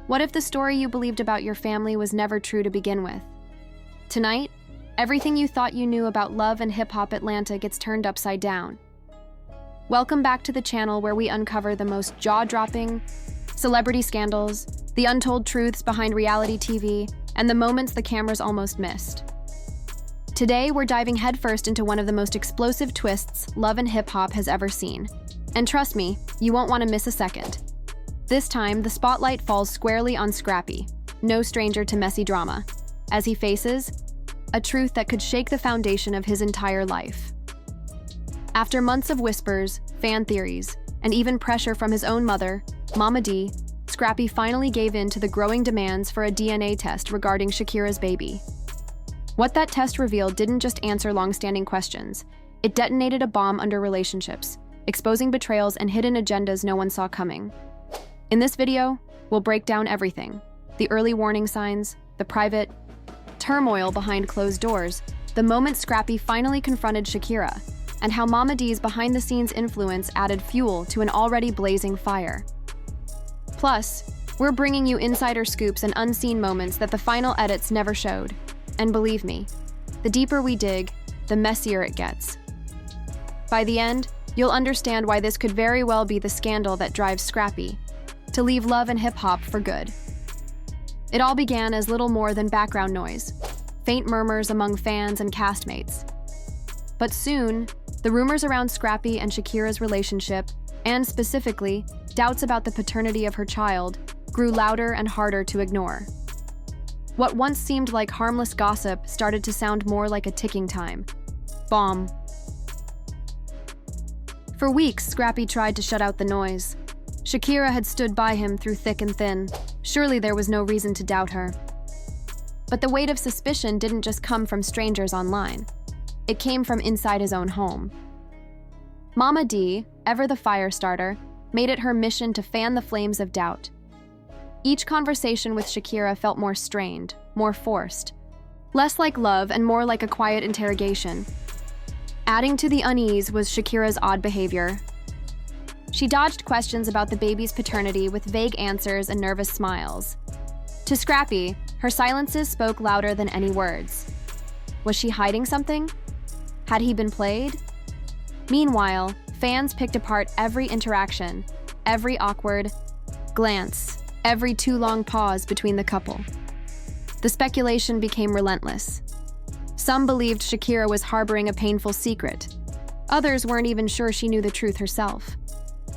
What if the story you believed about your family was never true to begin with? Tonight, everything you thought you knew about love and hip-hop Atlanta gets turned upside down. Welcome back to the channel where we uncover the most jaw-dropping celebrity scandals, the untold truths behind reality TV, and the moments the cameras almost missed. Today, we're diving headfirst into one of the most explosive twists love and hip-hop has ever seen. And trust me, you won't want to miss a second. This time, the spotlight falls squarely on Scrappy, no stranger to messy drama, as he faces a truth that could shake the foundation of his entire life. After months of whispers, fan theories, and even pressure from his own mother, Momma Dee, Scrappy finally gave in to the growing demands for a DNA test regarding Shakira's baby. What that test revealed didn't just answer long-standing questions. It detonated a bomb under relationships, exposing betrayals and hidden agendas no one saw coming. In this video, we'll break down everything: the early warning signs, the private turmoil behind closed doors, the moment Scrappy finally confronted Shakira, and how Momma Dee's behind-the-scenes influence added fuel to an already blazing fire. Plus, we're bringing you insider scoops and unseen moments that the final edits never showed. And believe me, the deeper we dig, the messier it gets. By the end, you'll understand why this could very well be the scandal that drives Scrappy to leave love and hip-hop for good. It all began as little more than background noise, faint murmurs among fans and castmates. But soon, the rumors around Scrappy and Shakira's relationship, and specifically, doubts about the paternity of her child, grew louder and harder to ignore. What once seemed like harmless gossip started to sound more like a ticking time bomb. For weeks, Scrappy tried to shut out the noise. Shakira had stood by him through thick and thin. Surely there was no reason to doubt her. But the weight of suspicion didn't just come from strangers online. It came from inside his own home. Momma Dee, ever the fire starter, made it her mission to fan the flames of doubt. Each conversation with Shakira felt more strained, more forced, less like love and more like a quiet interrogation. Adding to the unease was Shakira's odd behavior. She dodged questions about the baby's paternity with vague answers and nervous smiles. To Scrappy, her silences spoke louder than any words. Was she hiding something? Had he been played? Meanwhile, fans picked apart every interaction, every awkward glance, every too long pause between the couple. The speculation became relentless. Some believed Shakira was harboring a painful secret. Others weren't even sure she knew the truth herself.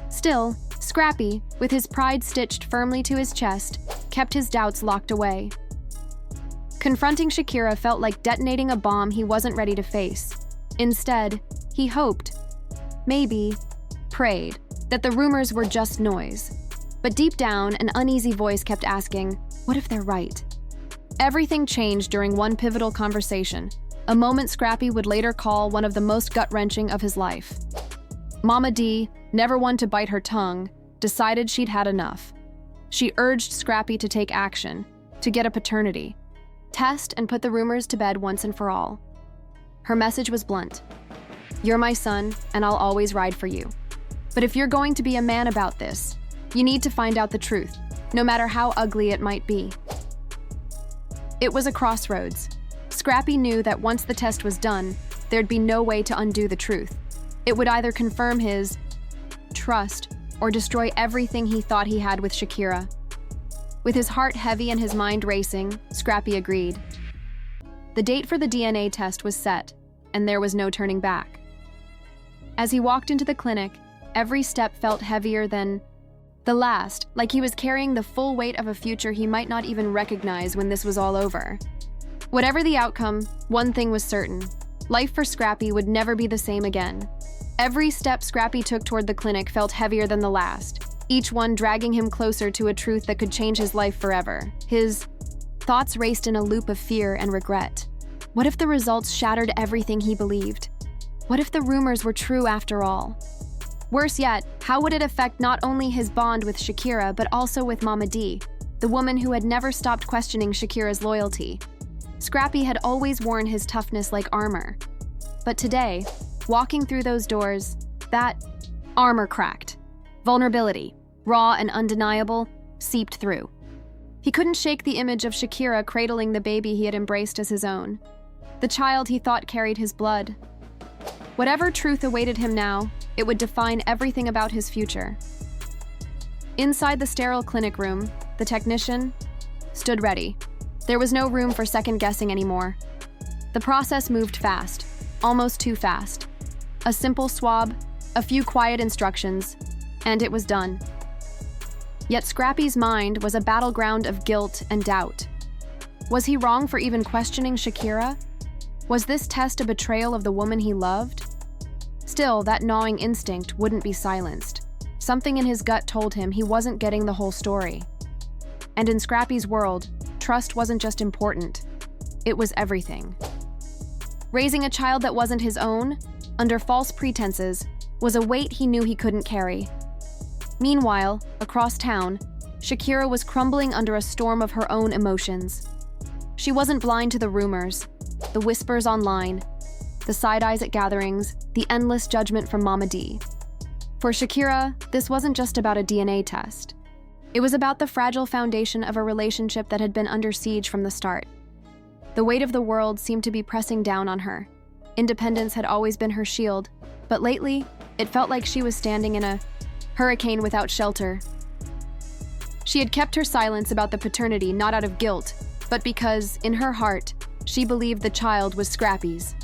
Still, Scrappy, with his pride stitched firmly to his chest, kept his doubts locked away. Confronting Shakira felt like detonating a bomb he wasn't ready to face. Instead, he hoped, maybe, prayed, that the rumors were just noise. But deep down, an uneasy voice kept asking, what if they're right? Everything changed during one pivotal conversation, a moment Scrappy would later call one of the most gut-wrenching of his life. Momma Dee, never one to bite her tongue, decided she'd had enough. She urged Scrappy to take action, to get a paternity test and put the rumors to bed once and for all. Her message was blunt. You're my son, and I'll always ride for you. But if you're going to be a man about this, you need to find out the truth, no matter how ugly it might be. It was a crossroads. Scrappy knew that once the test was done, there'd be no way to undo the truth. It would either confirm his trust or destroy everything he thought he had with Shakira. With his heart heavy and his mind racing, Scrappy agreed. The date for the DNA test was set, and there was no turning back. As he walked into the clinic, every step felt heavier than the last, like he was carrying the full weight of a future he might not even recognize when this was all over. Whatever the outcome, one thing was certain. Life for Scrappy would never be the same again. Every step Scrappy took toward the clinic felt heavier than the last, each one dragging him closer to a truth that could change his life forever. His thoughts raced in a loop of fear and regret. What if the results shattered everything he believed? What if the rumors were true after all? Worse yet, how would it affect not only his bond with Shakira, but also with Momma Dee, the woman who had never stopped questioning Shakira's loyalty? Scrappy had always worn his toughness like armor. But today, walking through those doors, that armor cracked. Vulnerability, raw and undeniable, seeped through. He couldn't shake the image of Shakira cradling the baby he had embraced as his own, the child he thought carried his blood. Whatever truth awaited him now, it would define everything about his future. Inside the sterile clinic room, the technician stood ready. There was no room for second-guessing anymore. The process moved fast, almost too fast. A simple swab, a few quiet instructions, and it was done. Yet Scrappy's mind was a battleground of guilt and doubt. Was he wrong for even questioning Shakira? Was this test a betrayal of the woman he loved? Still, that gnawing instinct wouldn't be silenced. Something in his gut told him he wasn't getting the whole story. And in Scrappy's world, trust wasn't just important, it was everything. Raising a child that wasn't his own, under false pretenses, was a weight he knew he couldn't carry. Meanwhile, across town, Shakira was crumbling under a storm of her own emotions. She wasn't blind to the rumors, the whispers online, the side eyes at gatherings, the endless judgment from Momma Dee. For Shakira, this wasn't just about a DNA test. It was about the fragile foundation of a relationship that had been under siege from the start. The weight of the world seemed to be pressing down on her. Independence had always been her shield, but lately, it felt like she was standing in a hurricane without shelter. She had kept her silence about the paternity not out of guilt, but because, in her heart, she believed the child was Scrappy's.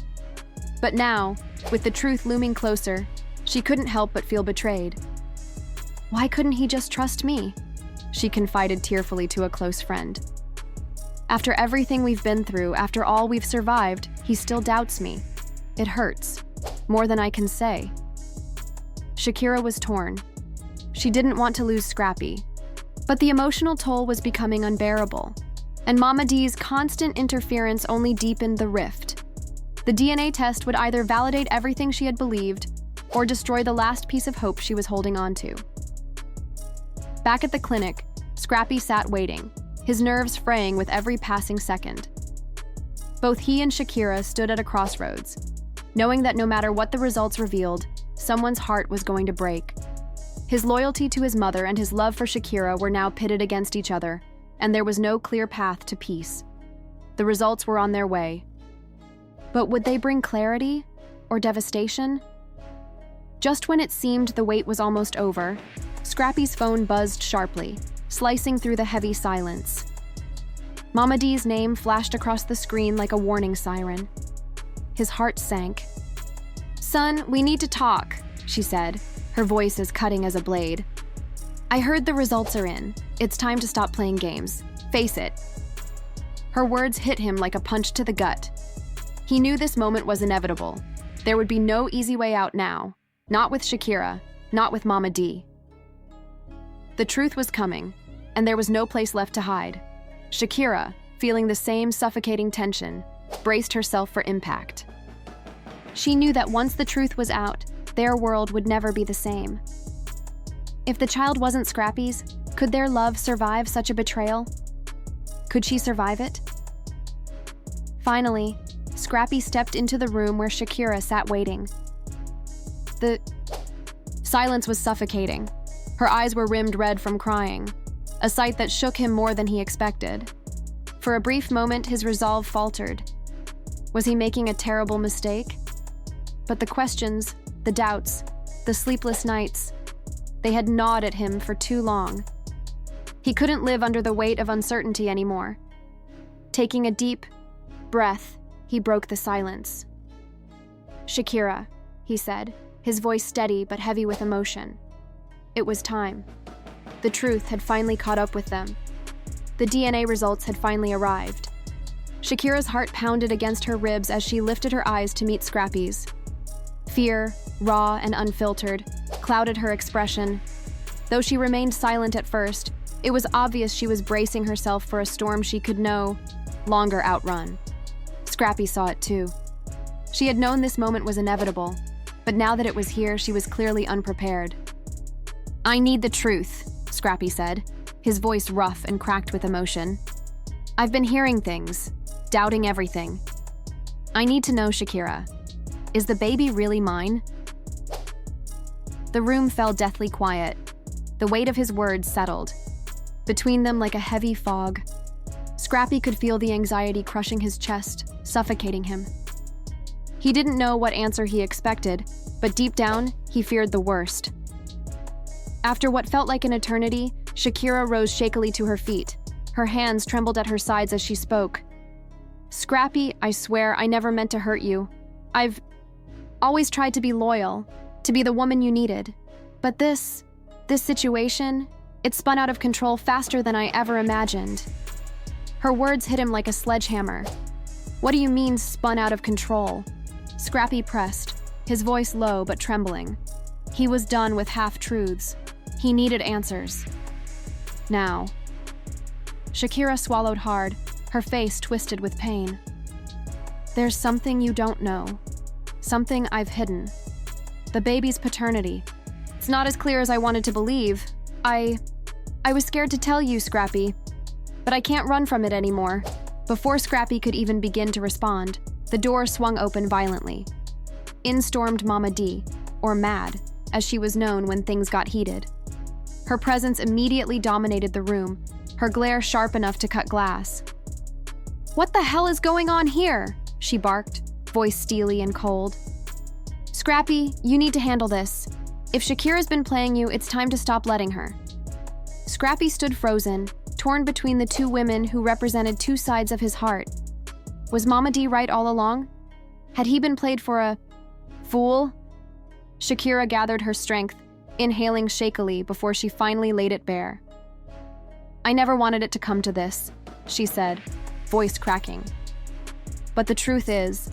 But now, with the truth looming closer, she couldn't help but feel betrayed. "Why couldn't he just trust me?" she confided tearfully to a close friend. "After everything we've been through, after all we've survived, he still doubts me. It hurts, more than I can say." Shakira was torn. She didn't want to lose Scrappy, but the emotional toll was becoming unbearable, and Momma Dee's constant interference only deepened the rift. The DNA test would either validate everything she had believed or destroy the last piece of hope she was holding on to. Back at the clinic, Scrappy sat waiting, his nerves fraying with every passing second. Both he and Shakira stood at a crossroads, knowing that no matter what the results revealed, someone's heart was going to break. His loyalty to his mother and his love for Shakira were now pitted against each other, and there was no clear path to peace. The results were on their way. But would they bring clarity or devastation? Just when it seemed the wait was almost over, Scrappy's phone buzzed sharply, slicing through the heavy silence. Momma Dee's name flashed across the screen like a warning siren. His heart sank. "Son, we need to talk," she said, her voice as cutting as a blade. "I heard the results are in. It's time to stop playing games. Face it." Her words hit him like a punch to the gut. He knew this moment was inevitable. There would be no easy way out now. Not with Shakira, not with Momma Dee. The truth was coming, and there was no place left to hide. Shakira, feeling the same suffocating tension, braced herself for impact. She knew that once the truth was out, their world would never be the same. If the child wasn't Scrappy's, could their love survive such a betrayal? Could she survive it? Finally, Scrappy stepped into the room where Shakira sat waiting. The silence was suffocating. Her eyes were rimmed red from crying, a sight that shook him more than he expected. For a brief moment, his resolve faltered. Was he making a terrible mistake? But the questions, the doubts, the sleepless nights, they had gnawed at him for too long. He couldn't live under the weight of uncertainty anymore. Taking a deep breath, he broke the silence. "Shakira," he said, his voice steady but heavy with emotion. It was time. The truth had finally caught up with them. The DNA results had finally arrived. Shakira's heart pounded against her ribs as she lifted her eyes to meet Scrappy's. Fear, raw and unfiltered, clouded her expression. Though she remained silent at first, it was obvious she was bracing herself for a storm she could no longer outrun. Scrappy saw it too. She had known this moment was inevitable, but now that it was here, she was clearly unprepared. "I need the truth," Scrappy said, his voice rough and cracked with emotion. "I've been hearing things, doubting everything. I need to know, Shakira. Is the baby really mine?" The room fell deathly quiet. The weight of his words settled. between them like a heavy fog. Scrappy could feel the anxiety crushing his chest, suffocating him. He didn't know what answer he expected, but deep down, he feared the worst. After what felt like an eternity, Shakira rose shakily to her feet. Her hands trembled at her sides as she spoke. "Scrappy, I swear I never meant to hurt you. I've always tried to be loyal, to be the woman you needed. But this situation, it spun out of control faster than I ever imagined." Her words hit him like a sledgehammer. "What do you mean, spun out of control?" Scrappy pressed, his voice low but trembling. He was done with half-truths. He needed answers. Now. Shakira swallowed hard, her face twisted with pain. "There's something you don't know. Something I've hidden. The baby's paternity. It's not as clear as I wanted to believe. I was scared to tell you, Scrappy. But I can't run from it anymore." Before Scrappy could even begin to respond, the door swung open violently. In stormed Momma Dee, or Mad, as she was known when things got heated. Her presence immediately dominated the room, her glare sharp enough to cut glass. "What the hell is going on here?" she barked, voice steely and cold. "Scrappy, you need to handle this. If Shakira's been playing you, it's time to stop letting her." Scrappy stood frozen, torn between the two women who represented two sides of his heart. Was Momma Dee right all along? Had he been played for a fool? Shakira gathered her strength, inhaling shakily before she finally laid it bare. "I never wanted it to come to this," she said, voice cracking. "But the truth is,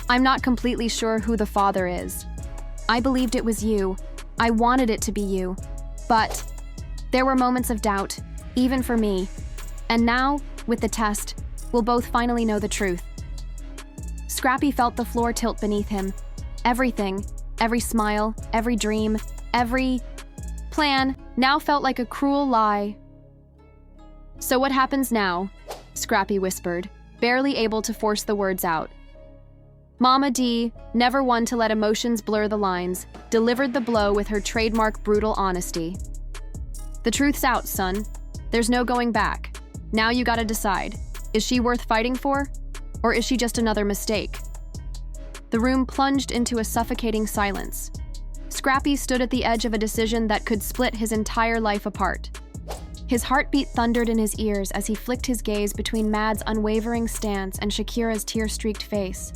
I'm not completely sure who the father is. I believed it was you. I wanted it to be you. But there were moments of doubt, even for me. And now, with the test, we'll both finally know the truth." Scrappy felt the floor tilt beneath him. Everything, every smile, every dream, every plan now felt like a cruel lie. "So what happens now?" Scrappy whispered, barely able to force the words out. Momma Dee, never one to let emotions blur the lines, delivered the blow with her trademark brutal honesty. "The truth's out, son. There's no going back. Now you gotta decide. Is she worth fighting for? Or is she just another mistake?" The room plunged into a suffocating silence. Scrappy stood at the edge of a decision that could split his entire life apart. His heartbeat thundered in his ears as he flicked his gaze between Mad's unwavering stance and Shakira's tear-streaked face.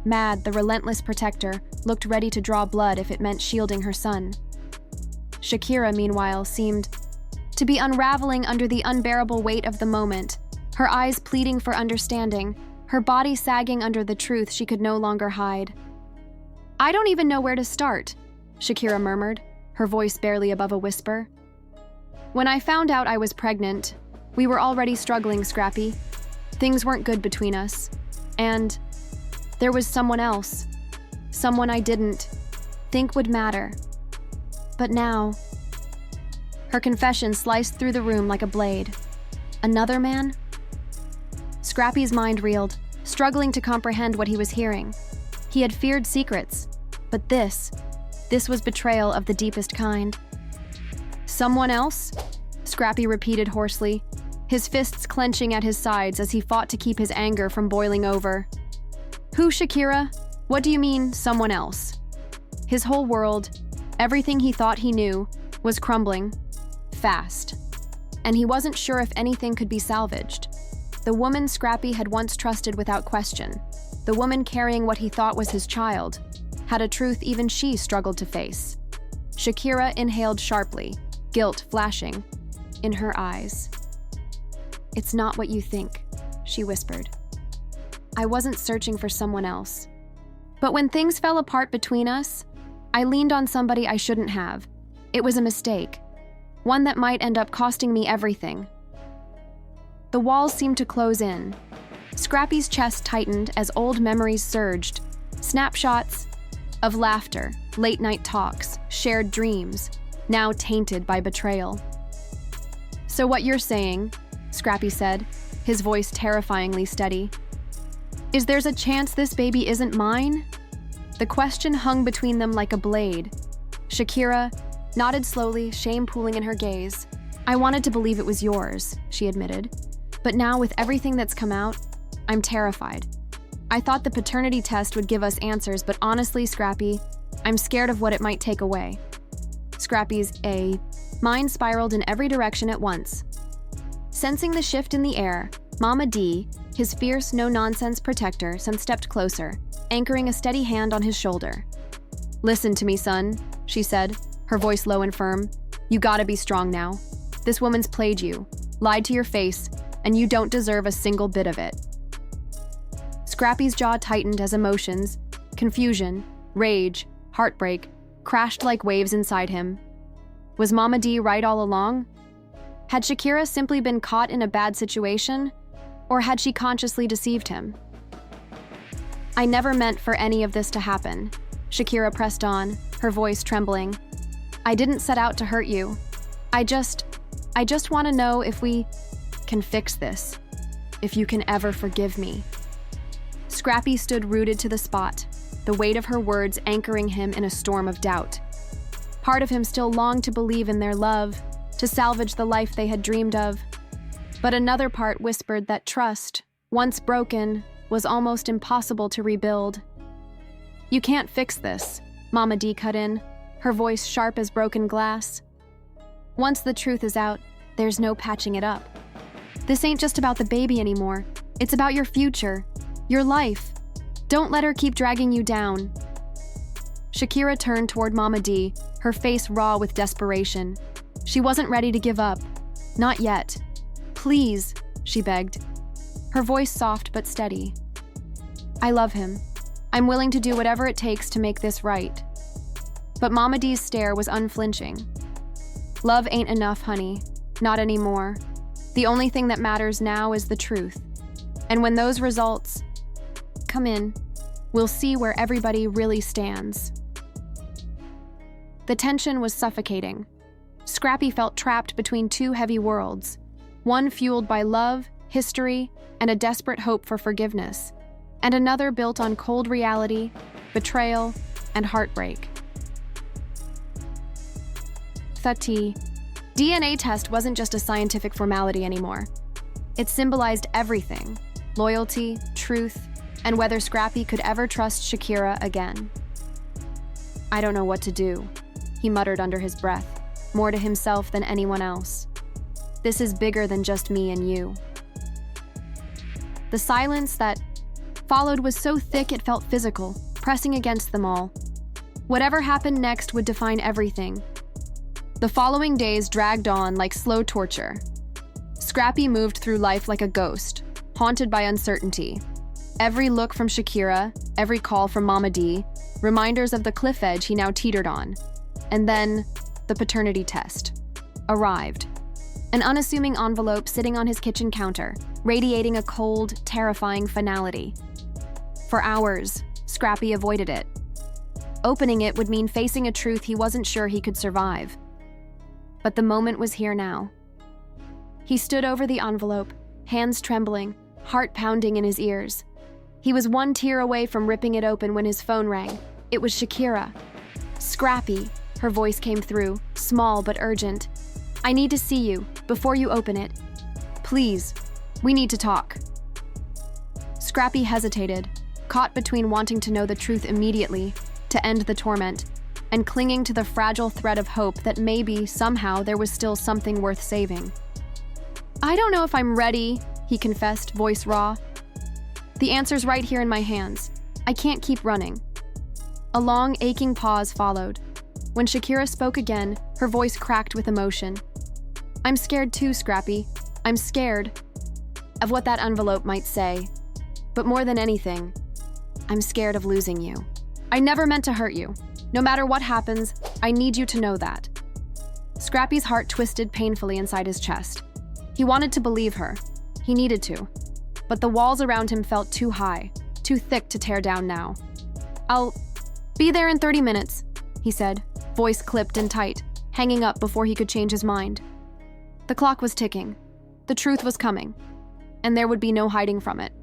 Mad, the relentless protector, looked ready to draw blood if it meant shielding her son. Shakira, meanwhile, seemed to be unraveling under the unbearable weight of the moment, her eyes pleading for understanding, her body sagging under the truth she could no longer hide. "I don't even know where to start," Shakira murmured, her voice barely above a whisper. "When I found out I was pregnant, we were already struggling, Scrappy. Things weren't good between us. And there was someone else. Someone I didn't think would matter. But now..." Her confession sliced through the room like a blade. Another man? Scrappy's mind reeled, struggling to comprehend what he was hearing. He had feared secrets, but this was betrayal of the deepest kind. "Someone else?" Scrappy repeated hoarsely, his fists clenching at his sides as he fought to keep his anger from boiling over. "Who, Shakira? What do you mean, someone else?" His whole world, everything he thought he knew, was crumbling, fast. And he wasn't sure if anything could be salvaged. The woman Scrappy had once trusted without question, the woman carrying what he thought was his child, had a truth even she struggled to face. Shakira inhaled sharply, guilt flashing in her eyes. "It's not what you think," she whispered. "I wasn't searching for someone else. But when things fell apart between us, I leaned on somebody I shouldn't have. It was a mistake. One that might end up costing me everything." The walls seemed to close in. Scrappy's chest tightened as old memories surged. Snapshots of laughter, late-night talks, shared dreams, now tainted by betrayal. "So what you're saying," Scrappy said, his voice terrifyingly steady, "is there's a chance this baby isn't mine?" The question hung between them like a blade. Shakira nodded slowly, shame pooling in her gaze. I wanted to believe it was yours, she admitted. But now, with everything that's come out, I'm terrified. I thought the paternity test would give us answers, but honestly, Scrappy, I'm scared of what it might take away. Scrappy's mind spiraled in every direction at once. Sensing the shift in the air, Momma Dee, his fierce, no-nonsense protector, stepped closer, anchoring a steady hand on his shoulder. "Listen to me, son," she said, her voice low and firm. "You gotta be strong now. This woman's played you, lied to your face, and you don't deserve a single bit of it." Scrappy's jaw tightened as emotions, confusion, rage, heartbreak, crashed like waves inside him. Was Momma Dee right all along? Had Shakira simply been caught in a bad situation, or had she consciously deceived him? "I never meant for any of this to happen," Shakira pressed on, her voice trembling. "I didn't set out to hurt you. I just want to know if we can fix this, if you can ever forgive me." Scrappy stood rooted to the spot, the weight of her words anchoring him in a storm of doubt. Part of him still longed to believe in their love, to salvage the life they had dreamed of. But another part whispered that trust, once broken, was almost impossible to rebuild. "You can't fix this," Momma Dee cut in, her voice sharp as broken glass. "Once the truth is out, there's no patching it up. This ain't just about the baby anymore. It's about your future, your life. Don't let her keep dragging you down." Shakira turned toward Momma Dee, her face raw with desperation. She wasn't ready to give up. Not yet. "Please," she begged, her voice soft but steady. "I love him. I'm willing to do whatever it takes to make this right." But Momma Dee's stare was unflinching. "Love ain't enough, honey. Not anymore. The only thing that matters now is the truth. And when those results come in, we'll see where everybody really stands." The tension was suffocating. Scrappy felt trapped between two heavy worlds, one fueled by love, history, and a desperate hope for forgiveness, and another built on cold reality, betrayal, and heartbreak. The DNA test wasn't just a scientific formality anymore. It symbolized everything: loyalty, truth, and whether Scrappy could ever trust Shakira again. "I don't know what to do," he muttered under his breath, more to himself than anyone else. "This is bigger than just me and you." The silence that followed was so thick it felt physical, pressing against them all. Whatever happened next would define everything. The following days dragged on like slow torture. Scrappy moved through life like a ghost, haunted by uncertainty. Every look from Shakira, every call from Momma Dee, reminders of the cliff edge he now teetered on. And then, the paternity test arrived. An unassuming envelope sitting on his kitchen counter, radiating a cold, terrifying finality. For hours, Scrappy avoided it. Opening it would mean facing a truth he wasn't sure he could survive. But the moment was here now. He stood over the envelope, hands trembling, heart pounding in his ears. He was one tear away from ripping it open when his phone rang. It was Shakira. "Scrappy," her voice came through, small but urgent. "I need to see you, before you open it. Please, we need to talk." Scrappy hesitated, caught between wanting to know the truth immediately, to end the torment, and clinging to the fragile thread of hope that maybe, somehow, there was still something worth saving. "I don't know if I'm ready," he confessed, voice raw. "The answer's right here in my hands. I can't keep running." A long, aching pause followed. When Shakira spoke again, her voice cracked with emotion. "I'm scared too, Scrappy. I'm scared of what that envelope might say. But more than anything, I'm scared of losing you. I never meant to hurt you. No matter what happens, I need you to know that." Scrappy's heart twisted painfully inside his chest. He wanted to believe her. He needed to. But the walls around him felt too high, too thick to tear down now. "I'll be there in 30 minutes, he said, voice clipped and tight, hanging up before he could change his mind. The clock was ticking. The truth was coming, and there would be no hiding from it.